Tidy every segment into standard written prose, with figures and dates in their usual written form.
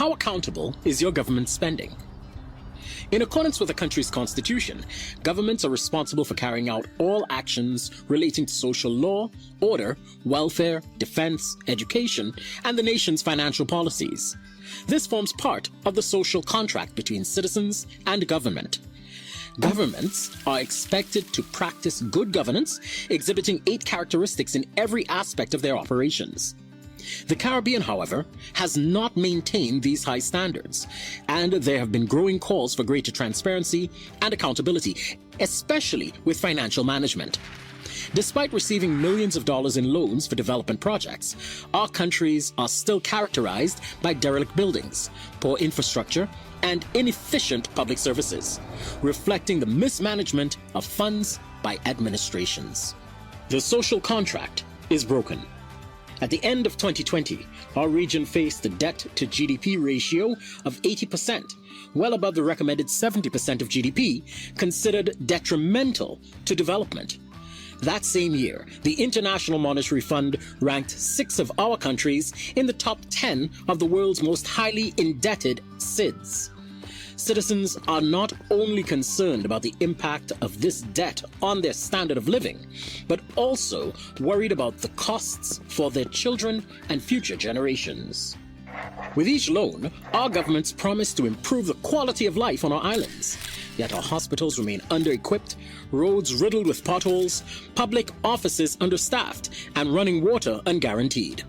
How accountable is your government spending? In accordance with the country's constitution, governments are responsible for carrying out all actions relating to social law, order, welfare, defense, education, and the nation's financial policies. This forms part of the social contract between citizens and government. Governments are expected to practice good governance, exhibiting 8 characteristics in every aspect of their operations. The Caribbean, however, has not maintained these high standards, and there have been growing calls for greater transparency and accountability, especially with financial management. Despite receiving millions of dollars in loans for development projects, our countries are still characterized by derelict buildings, poor infrastructure, and inefficient public services, reflecting the mismanagement of funds by administrations. The social contract is broken. At the end of 2020, our region faced a debt-to-GDP ratio of 80%, well above the recommended 70% of GDP, considered detrimental to development. That same year, the International Monetary Fund ranked 6 of our countries in the top 10 of the world's most highly indebted SIDS. Citizens are not only concerned about the impact of this debt on their standard of living, but also worried about the costs for their children and future generations. With each loan, our governments promise to improve the quality of life on our islands. Yet our hospitals remain under-equipped, roads riddled with potholes, public offices understaffed, and running water unguaranteed.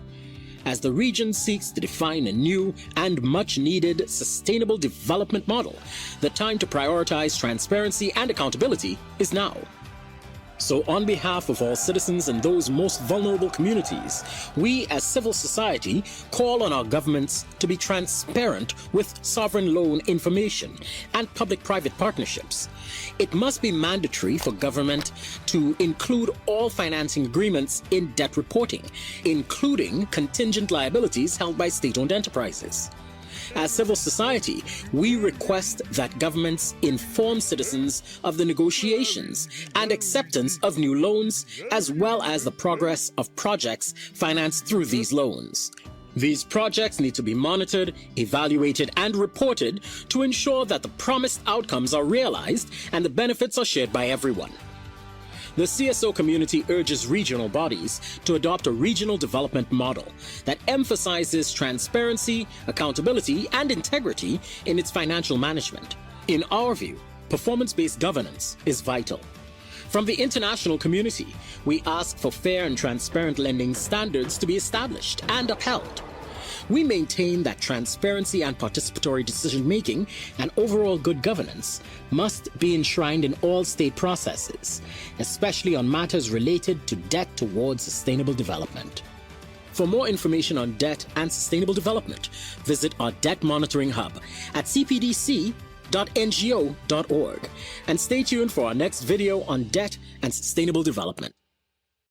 As the region seeks to define a new and much-needed sustainable development model, the time to prioritize transparency and accountability is now. So on behalf of all citizens and those most vulnerable communities, we as civil society call on our governments to be transparent with sovereign loan information and public-private partnerships. It must be mandatory for government to include all financing agreements in debt reporting, including contingent liabilities held by state-owned enterprises. As civil society, we request that governments inform citizens of the negotiations and acceptance of new loans, as well as the progress of projects financed through these loans. These projects need to be monitored, evaluated, and reported to ensure that the promised outcomes are realized and the benefits are shared by everyone. The CSO community urges regional bodies to adopt a regional development model that emphasizes transparency, accountability, and integrity in its financial management. In our view, performance-based governance is vital. From the international community, we ask for fair and transparent lending standards to be established and upheld. We maintain that transparency and participatory decision-making and overall good governance must be enshrined in all state processes, especially on matters related to debt towards sustainable development. For more information on debt and sustainable development, visit our debt monitoring hub at cpdc.ngo.org and stay tuned for our next video on debt and sustainable development.